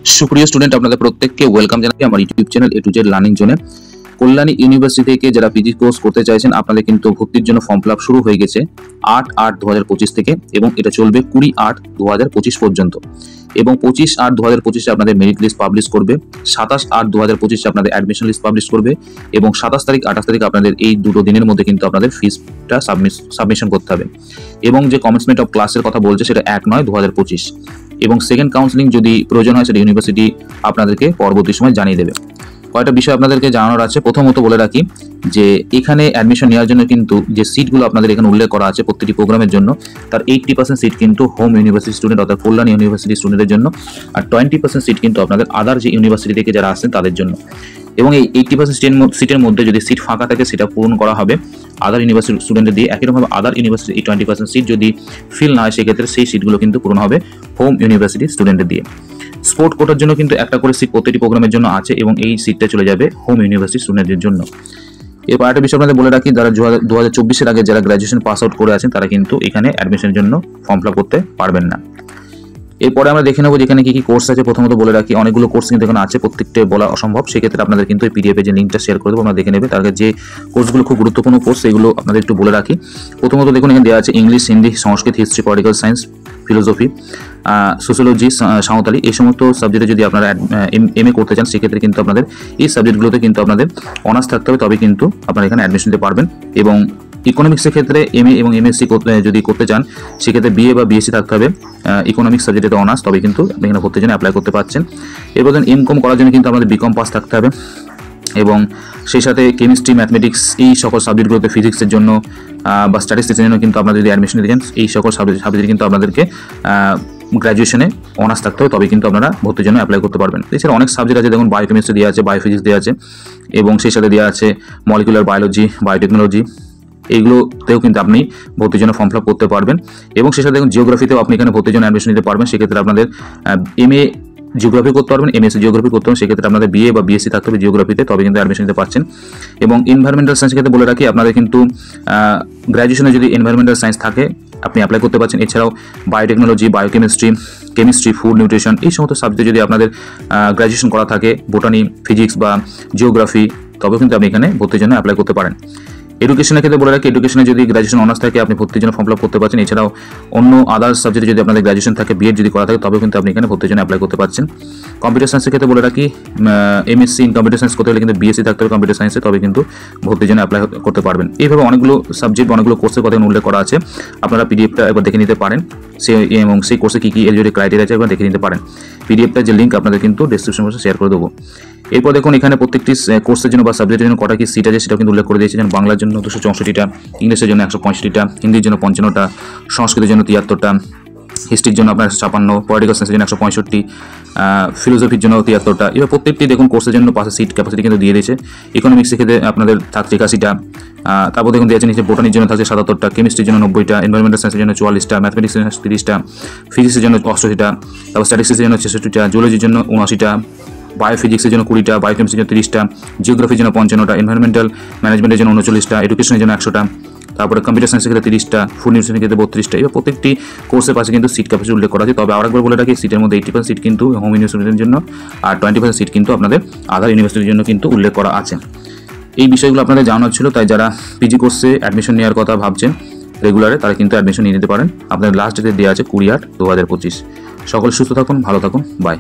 সুপ্রিয় স্টুডেন্ট, আপনাদের প্রত্যেককে ওয়েলকাম জানাই আমার YouTube channel A to Z learning জোনে। কল্যাণী ইউনিভার্সিটি থেকে যারা পিজি কোর্স করতে চাইছেন, আপনাদের কিন্তু ভর্তির জন্য ফর্ম ফিল আপ শুরু হয়ে গেছে 8/8/2025 থেকে, এবং এটা চলবে 20/8/2025 পর্যন্ত। এবং 25/8/2025 আপনাদের মেরিট লিস্ট পাবলিশ করবে, 27/8/2025 আপনাদের অ্যাডমিশন লিস্ট পাবলিশ করবে, এবং 27 তারিখ 28 তারিখ আপনাদের এই দুটো দিনের মধ্যে কিন্তু আপনাদের ফিসটা সাবমিশন করতে হবে। এবং যে কমেন্সমেন্ট অফ ক্লাসের কথা বলছে সেটা 1/9/2025, এবং সেকেন্ড কাউন্সিলিং যদি প্রয়োজন হয় সেটা ইউনিভার্সিটি আপনাদেরকে পরবর্তী সময় জানিয়ে দেবে। কয়েকটা বিষয় আপনাদেরকে জানানোর আছে। প্রথমত বলে রাখি যে এখানে অ্যাডমিশন নেওয়ার জন্য কিন্তু যে সিটগুলো আপনাদের এখানে উল্লেখ করা আছে প্রত্যেকটি প্রোগ্রামের জন্য, তার 80% সিট কিন্তু হোম ইউনিভার্সিটি স্টুডেন্ট অর্থাৎ কল্যাণী ইউনিভার্সিটি স্টুডেন্টের জন্য, আর 20% সিট কিন্তু আপনাদের আদার যে ইউনিভার্সিটি থেকে যারা আসছেন তাদের জন্য। এবং এই 80% সিটের মধ্যে যদি সিট ফাঁকা থাকে সেটা পূরণ করা হবে আদার ইউনিভার্সিটি স্টুডেন্টের দিয়ে। একইরকমভাবে আদার ইউনিভার্সিটি এই 20% সিট যদি ফিল না হয় সেক্ষেত্রে সেই সিটগুলো কিন্তু পূরণ হবে হোম ইউনিভার্সিটি স্টুডেন্টের দিয়ে। স্পোর্ট কোটার জন্য কিন্তু একটা করে সিট প্রতিটি প্রোগ্রামের জন্য আছে, এবং এই সিটটা চলে যাবে হোম ইউনিভার্সিটি স্টুডেন্টের জন্য। এরপর একটা বিষয় আপনাদের বলে রাখি, যারা 2024-এর আগে যারা গ্র্যাজুয়েশন পাস আউট করে আছেন তারা কিন্তু এখানে অ্যাডমিশনের জন্য ফর্ম ফিল আপ করতে পারবেন না। এরপরে আমরা দেখে নেবো যেখানে কি কি কোর্স আছে। প্রথমত বলে রাখি অনেকগুলো কোর্স কিন্তু এখানে আছে, প্রত্যেকটা বলা অসম্ভব, সেক্ষেত্রে আপনাদের কিন্তু এই পিডিএফে যে লিঙ্কটা শেয়ার করে দেবো আপনারা দেখে নেবে। তার আগে যে কোর্সগুলো খুব গুরুত্বপূর্ণ কোর্স সেগুলো আপনাদের একটু বলে রাখি। প্রথমত দেখুন এখানে দেওয়া আছে English, Hindi, Sanskrit, history, political science, philosophy, sociology, Santali, এই সমস্ত সাবজেক্টে যদি আপনারা এমএ করতে চান সেক্ষেত্রে কিন্তু আপনাদের এই সাবজেক্টগুলোতে কিন্তু আপনাদের অনার্স থাকতে হবে, তবে কিন্তু আপনারা এখানে অ্যাডমিশন নিতে পারবেন। এবং ইকোনমিক্সের ক্ষেত্রে এমএ এবং এমএসসি যদি করতে চান সেক্ষেত্রে বিএ বা বিএসসি থাকতে হবে ইকোনমিক্স সাবজেক্টে অনার্স, তবে কিন্তু আপনি এখানে ভর্তির জন্য অ্যাপ্লাই করতে পারছেন। এরপর এমকম করার জন্য কিন্তু আমাদের বিকম পাস থাকতে হবে, এবং সেই সাথে কেমিস্ট্রি, ম্যাথমেটিক্স এই সকল সাবজেক্টগুলোতে, ফিজিক্সের জন্য বা স্ট্যাটিস্টিক্সের জন্য কিন্তু আপনারা যদি অ্যাডমিশন নিতে চান এই সকল সাবজেক্ট কিন্তু আপনাদেরকে গ্র্যাজুয়েশনে অনার্স থাকতে হবে, তবে কিন্তু আপনারা ভর্তির জন্য অ্যাপ্লাই করতে পারবেন। এছাড়া অনেক সাবজেক্ট আছে, দেখুন বায়োকেমিস্ট্রি দেওয়া আছে, বায়োফিজিক্স দেওয়া আছে, এবং সেই সাথে দেওয়া আছে মলিকুলার বায়োলজি, বায়োটেকনোলজি, এইগুলোতেও কিন্তু আপনি ভর্তির জন্য ফর্ম ফিল আপ করতে পারবেন। এবং সেই সাথে দেখুন জিওগ্রাফিতেও আপনি এখানে ভর্তির জন্য অ্যাডমিশন নিতে পারবেন। সেক্ষেত্রে আপনাদের এমএ জিওগ্রাফি করতে পারবেন, এমএসসি জিওগ্রাফি করতে পারবেন, সেক্ষেত্রে আপনাদের বিএ বা বিএসসি থাকতে হবে জিওগ্রাফিতে, তবে কিন্তু অ্যাডমিশন নিতে পারছেন। এবং এনভায়রনমেন্টাল সায়েন্সের ক্ষেত্রে বলে রাখি আপনাদের কিন্তু গ্র্যাজুয়েশনে যদি এনভায়রনমেন্টাল সায়েন্স থাকে আপনি অ্যাপ্লাই করতে পারছেন। এছাড়াও biotechnology, biochemistry, chemistry, food nutrition এই সমস্ত সাবজেক্টে যদি আপনাদের গ্র্যাজুয়েশন করা থাকে, বোটানি, ফিজিক্স বা জিওগ্রাফি, তবে কিন্তু আপনি এখানে ভর্তির জন্য অ্যাপ্লাই করতে পারেন। এডুকেশনের ক্ষেত্রে বলে রাখি এডুকেশনে যদি গ্র্যাজুয়েশন অনার্স থাকে আপনি ভর্তির জন্য ফর্ম ফিল আপ করতে পারছেন। এছাড়াও অন্য আদার্স সাবজেক্টে যদি আপনাদের গ্র্যাজুয়েশন থাকে, বিএড যদি করা থাকে, তবে কিন্তু আপনি এখানে ভর্তির জন্য অ্যাপ্লাই করতে পারছেন। কম্পিউটার সায়েন্সের ক্ষেত্রে বলে রাখি এমএসসি ইন কম্পিউটার সায়েন্স করতে হলে কিন্তু বিএসসি থাকতে হবে কম্পিউটার সায়েন্সে, তবে কিন্তু ভর্তির জন্য অ্যাপ্লাই করতে পারবেন। এইভাবে অনেকগুলো সাবজেক্ট, অনেকগুলো কোর্সের কথা উল্লেখ করা আছে, আপনারা পিডিএফটা একবার দেখে নিতে পারেন, এবং সেই কোর্সে কী কী এলিজিবিলিটি ক্রাইটেরিয়া আছে একবার দেখে নিতে পারেন। পিডিএফটা যে লিঙ্ক আপনাদের কিন্তু ডেসক্রিপশন বক্সে শেয়ার করে দেবো। এরপর দেখুন এখানে প্রত্যেকটি কোর্সের জন্য বা সাবজেক্টের জন্য কটা কি সিট আছে সেটা কিন্তু উল্লেখ করে দিয়েছে। যেমন বাংলার জন্য 264টা, ইংলিশের জন্য 165টা, হিন্দির জন্য 55টা, সংস্কৃতের জন্য 73টা, হিস্ট্রির জন্য আপনার 56, পলিটিক্যাল সায়েন্সের জন্য 165, ফিলোসফির জন্য 73টা। এবার প্রত্যেকটি দেখুন কোর্সের জন্য পাশে সিট ক্যাপাসিটি কিন্তু দিয়ে দিয়েছে। ইকোনমিক্সের ক্ষেত্রে আপনাদের থাকছে 81টা, তারপর দেখুন দিয়েছে নিচে বোটানির জন্য থাকছে 77টা, কেমিস্ট্রির জন্য 90টা, এনভায়রনমেন্টাল সায়েন্সের জন্য 44টা, ম্যাথমেটিক্সের জন্য 30টা, ফিজিক্সের জন্য 88টা, তারপর স্ট্যাটিস্টিক্সের জন্য 66টা, জিওলজির জন্য 79টা, বায়োফিজিক্সের জন্য 20টা, বায়োকেমিস্ট্রির জন্য 30টা, জিওগ্রাফির জন্য 55টা, এনভায়রনমেন্টাল ম্যানেজমেন্টের জন্য 39টা, এডুকেশনের জন্য 100টা, তারপরে কম্পিউটার সায়েন্সের ক্ষেত্রে 30টা, ফুড নিউট্রিশনের ক্ষেত্রে 32টা। এবার প্রত্যেকটি কোর্সের পাশে কিন্তু সিট ক্যাপাসিটি উল্লেখ করা আছে। তবে আরেকবার বলে রাখি সিটের মধ্যে 80% সিট কিন্তু হোম ইউনিভার্সিটির জন্য, আর 20% সিট কিন্তু আপনাদের আদার ইউনিভার্সিটির জন্য কিন্তু উল্লেখ করা আছে। এই বিষয়গুলো আপনাদের জানানোর ছিল, তাই যারা পিজি কোর্সে অ্যাডমিশন নেওয়ার কথা ভাবছেন রেগুলারে তারা কিন্তু অ্যাডমিশন নিয়ে নিতে পারেন। আপনাদের লাস্ট ডেট দেওয়া আছে 20/8/2025। সকলে সুস্থ থাকুন, ভালো থাকুন, বাই।